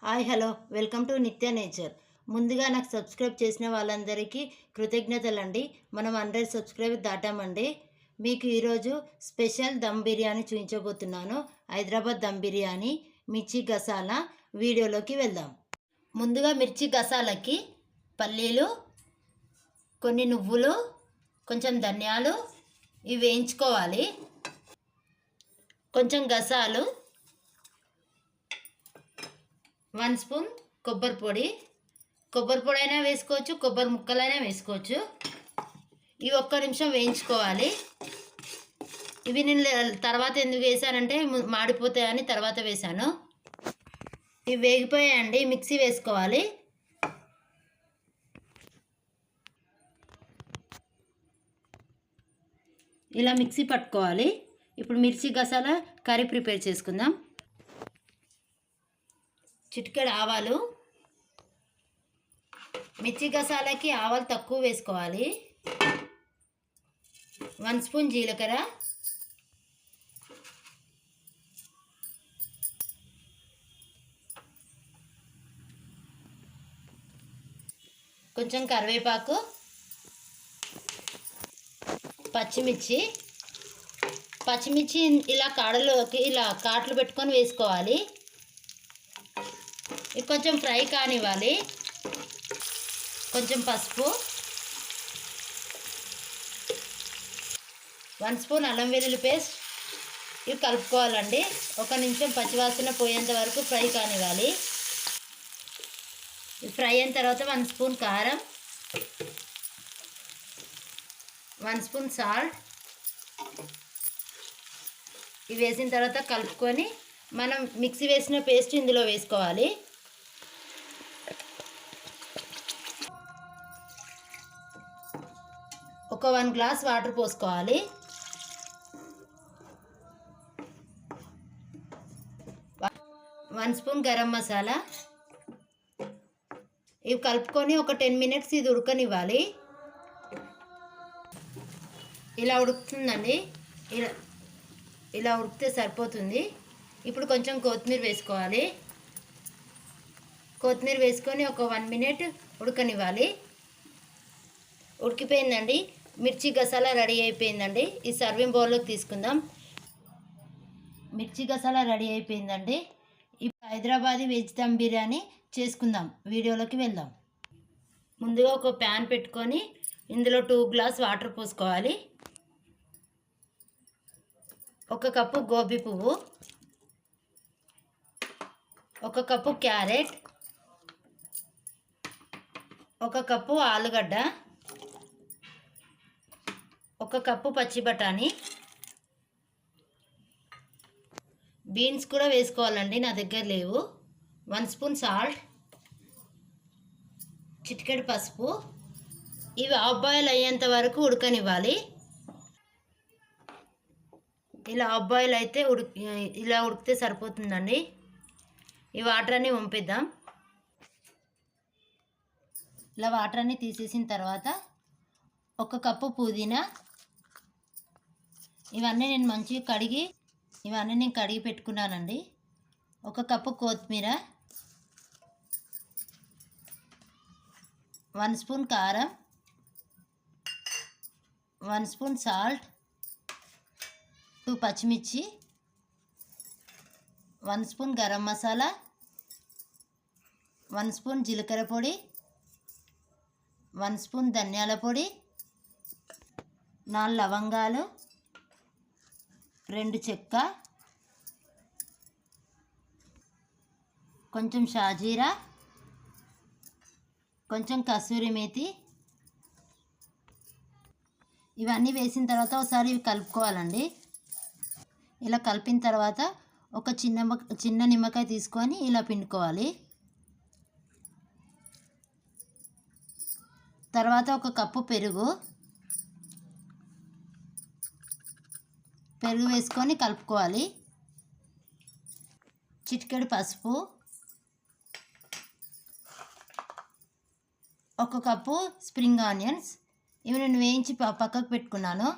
Hi hello welcome to నిత్య nature. ముందుగా నాకు సబ్స్క్రైబ్ చేసిన వాళ్ళందరికీ కృతజ్ఞతలండి. మనం 100 సబ్స్క్రైబ్ దాటామండి. మీకు ఈరోజు స్పెషల్ దమ్ బిర్యానీ చూపించబోతున్నాను. హైదరాబాద్ దమ్ బిర్యానీ మిర్చి గసాలా. వీడియోలోకి వెళ్దాం. ముందుగా మిర్చి గసాలకి పల్లీలు, కొన్ని నువ్వులు, కొంచెం ధనియాలు ఇవి వేయించుకోవాలి. కొంచెం గసాలు, 1 స్పూన్ కొబ్బరి పొడి అయినా వేసుకోవచ్చు, కొబ్బరి ముక్కలైనా వేసుకోవచ్చు. ఇవి ఒక్క నిమిషం వేయించుకోవాలి. ఇవి నేను తర్వాత ఎందుకు వేసానంటే మాడిపోతాయని తర్వాత వేసాను. ఇవి వేగిపోయాయండి. మిక్సీ వేసుకోవాలి. ఇలా మిక్సీ పట్టుకోవాలి. ఇప్పుడు మిర్చి గసాలా కర్రీ ప్రిపేర్ చేసుకుందాం. చిటికెడు ఆవాలు, మిర్చి గసాలకి ఆవాలు తక్కువ వేసుకోవాలి. 1 స్పూన్ జీలకర్ర, కొంచెం కరివేపాకు, పచ్చిమిర్చి ఇలా కాడలోకి ఇలా కాట్లు పెట్టుకొని వేసుకోవాలి. ఇది కొంచెం ఫ్రై కానివ్వాలి. కొంచెం పసుపు, 1 స్పూన్ అల్లం వెల్లుల్లి పేస్ట్. ఇవి కలుపుకోవాలండి. 1 నిమిషం పచ్చివాసన పోయేంత వరకు ఫ్రై కానివ్వాలి. ఇది ఫ్రై అయిన తర్వాత 1 స్పూన్ కారం, 1 స్పూన్ సాల్ట్ ఇవి వేసిన తర్వాత కలుపుకొని మనం మిక్సీ వేసిన పేస్ట్ ఇందులో వేసుకోవాలి. ఒక 1 గ్లాస్ వాటర్ పోసుకోవాలి. One spoon garam masala. ఇవి కలుపుకొని ఒక 10 మినిట్స్ ఇది ఉడకనివ్వాలి. ఇలా ఉడుకుతుందండి. ఇలా ఉడికితే సరిపోతుంది. ఇప్పుడు కొంచెం కొత్తిమీర వేసుకోవాలి. కొత్తిమీర వేసుకొని ఒక 1 మినిట్ ఉడకనివ్వాలి. ఉడికిపోయిందండి. మిర్చి గసాలా రెడీ అయిపోయిందండి. ఈ సర్వింగ్ బౌల్లోకి తీసుకుందాం. మిర్చి గసాలా రెడీ అయిపోయిందండి. ఇప్పుడు హైదరాబాదీ వెజ్ దమ్ బిర్యానీ చేసుకుందాం. వీడియోలోకి వెళ్దాం. ముందుగా ఒక ప్యాన్ పెట్టుకొని ఇందులో 2 గ్లాస్ వాటర్ పోసుకోవాలి. 1 కప్పు గోబీ పువ్వు, 1 కప్పు క్యారెట్, 1 కప్పు ఆలుగడ్డ, 1 కప్పు పచ్చి బఠానీ. బీన్స్ కూడా వేసుకోవాలండి, నా దగ్గర లేవు. 1 స్పూన్ సాల్ట్, చిటికెడు పసుపు. ఇవి హాఫ్ బాయిల్ అయ్యేంత వరకు ఉడకనివ్వాలి. ఇలా హాఫ్ బాయిల్ అయితే ఇలా ఉడికితే సరిపోతుందండి. ఈ వాటర్ అన్నీ వంపేద్దాం. ఇలా వాటర్ అన్నీ తీసేసిన తర్వాత 1 కప్పు పుదీనా. ఇవన్నీ నేను కడిగి పెట్టుకున్నానండి. 1 కప్పు కొత్తిమీర, 1 స్పూన్ కారం, 1 స్పూన్ సాల్ట్, 2 పచ్చిమిర్చి, 1 స్పూన్ గరం మసాలా, 1 స్పూన్ జీలకర్ర పొడి, 1 స్పూన్ ధనియాల పొడి, 4 లవంగాలు, 2 చెక్క, కొంచెం షాజీరా, కొంచెం కసూరి మేతి. ఇవన్నీ వేసిన తర్వాత ఒకసారి ఇవి కలుపుకోవాలండి. ఇలా కలిపిన తర్వాత ఒక చిన్న నిమ్మకాయ తీసుకొని ఇలా పిండుకోవాలి. తర్వాత 1 కప్పు పెరుగు వేసుకొని కలుపుకోవాలి. చిటికెడు పసుపు, 1 కప్పు స్ప్రింగ్ ఆనియన్స్. ఇవి నేను వేయించి పక్కకు పెట్టుకున్నాను.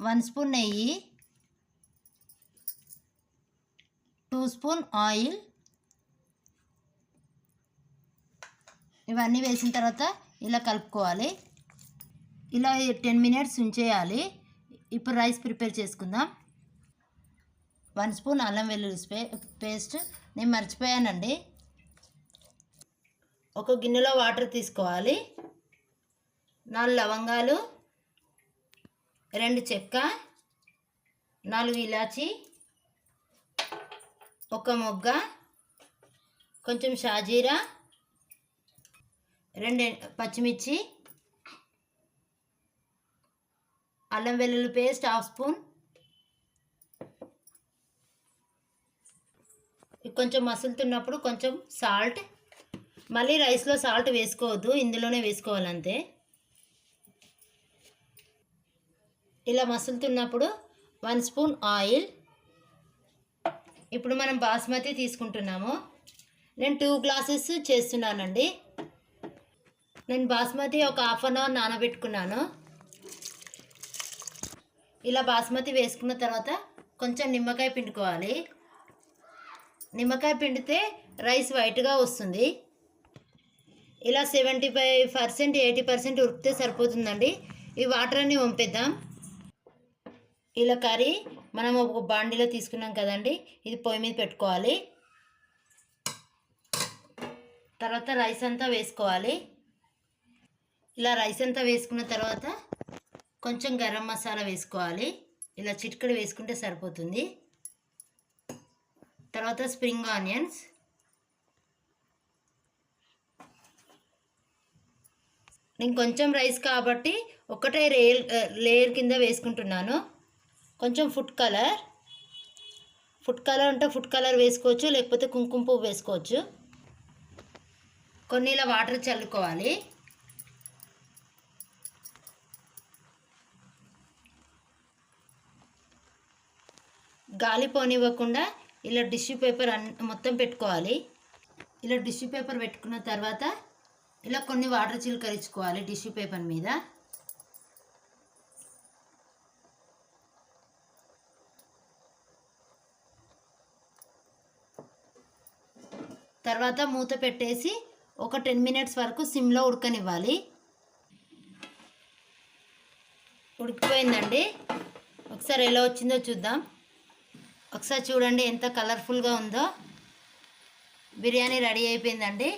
1 స్పూన్ నెయ్యి, 2 స్పూన్ ఆయిల్, ఇవన్నీ వేసిన తర్వాత ఇలా కలుపుకోవాలి. ఇలా 10 మినిట్స్ ఉంచేయాలి. ఇప్పుడు రైస్ ప్రిపేర్ చేసుకుందాం. 1 స్పూన్ అల్లం వెల్లుల్లి పేస్ట్. నేను మర్చిపోయానండి. ఒక గిన్నెలో వాటర్ తీసుకోవాలి. 4 లవంగాలు, 2 చెక్క, 4 ఇలాచి, 1 మొగ్గ, కొంచెం షాజీరా, 2 పచ్చిమిర్చి, అల్లం వెల్లుల్లి పేస్ట్ 1/2 స్పూన్. కొంచెం మసులుతున్నప్పుడు కొంచెం సాల్ట్. మళ్ళీ రైస్లో సాల్ట్ వేసుకోవద్దు, ఇందులోనే వేసుకోవాలంతే. ఇలా మసులుతున్నప్పుడు 1 స్పూన్ ఆయిల్. ఇప్పుడు మనం బాస్మతి తీసుకుంటున్నాము. నేను 2 గ్లాసెస్ చేస్తున్నానండి. నేను బాస్మతి ఒక 1/2 అవర్ నానబెట్టుకున్నాను. ఇలా బాస్మతి వేసుకున్న తర్వాత కొంచెం నిమ్మకాయ పిండుకోవాలి. నిమ్మకాయ పిండితే రైస్ వైట్గా వస్తుంది. ఇలా 75% 80% ఉడికితే సరిపోతుందండి. ఈ వాటర్ అన్ని వంపేద్దాం. ఇలా కర్రీ మనం ఒక బాండీలో తీసుకున్నాం కదండి, ఇది పొయ్యి మీద పెట్టుకోవాలి. తర్వాత రైస్ అంతా వేసుకోవాలి. ఇలా రైస్ అంతా వేసుకున్న తర్వాత కొంచెం గరం మసాలా వేసుకోవాలి. ఇలా చిటికెడు వేసుకుంటే సరిపోతుంది. తర్వాత స్ప్రింగ్ ఆనియన్స్, నేను కొంచెం రైస్ కాబట్టి ఒకటే లేయర్ కింద వేసుకుంటున్నాను. కొంచెం ఫుడ్ కలర్ అంటే ఫుడ్ కలర్ వేసుకోవచ్చు, లేకపోతే కుంకుమ పువ్వు వేసుకోవచ్చు. కొన్ని ఇలా వాటర్ చల్లుకోవాలి. గాలి పోనివ్వకుండా ఇలా టిష్యూ పేపర్ మొత్తం పెట్టుకోవాలి. ఇలా టిష్యూ పేపర్ పెట్టుకున్న తర్వాత ఇలా కొన్ని వాటర్ చిలకరించుకోవాలి టిష్యూ పేపర్ మీద. తర్వాత మూత పెట్టేసి ఒక 10 మినిట్స్ వరకు సిమ్లో ఉడకనివ్వాలి. ఉడికిపోయిందండి. ఒకసారి ఎలా వచ్చిందో చూద్దాం. ఒకసారి చూడండి ఎంత కలర్ఫుల్గా ఉందో. బిర్యానీ రెడీ అయిపోయిందండి.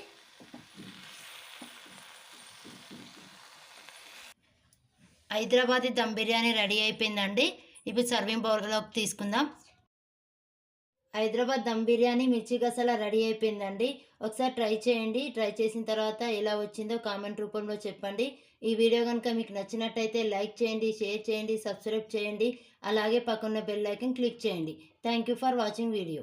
హైదరాబాదీ దమ్ బిర్యానీ రెడీ అయిపోయిందండి. ఇప్పుడు సర్వింగ్ బౌల్లోకి తీసుకుందాం. హైదరాబాద్ దమ్ బిర్యానీ మిర్చి గసాలా రెడీ అయిపోయిందండి. ఒకసారి ట్రై చేయండి. ట్రై చేసిన తర్వాత ఎలా వచ్చిందో కామెంట్ రూపంలో చెప్పండి. ఈ వీడియో కనుక మీకు నచ్చినట్టయితే లైక్ చేయండి, షేర్ చేయండి, సబ్స్క్రైబ్ చేయండి. అలాగే పక్కన బెల్ ఐకాన్ క్లిక్ చేయండి. Thank you for watching video.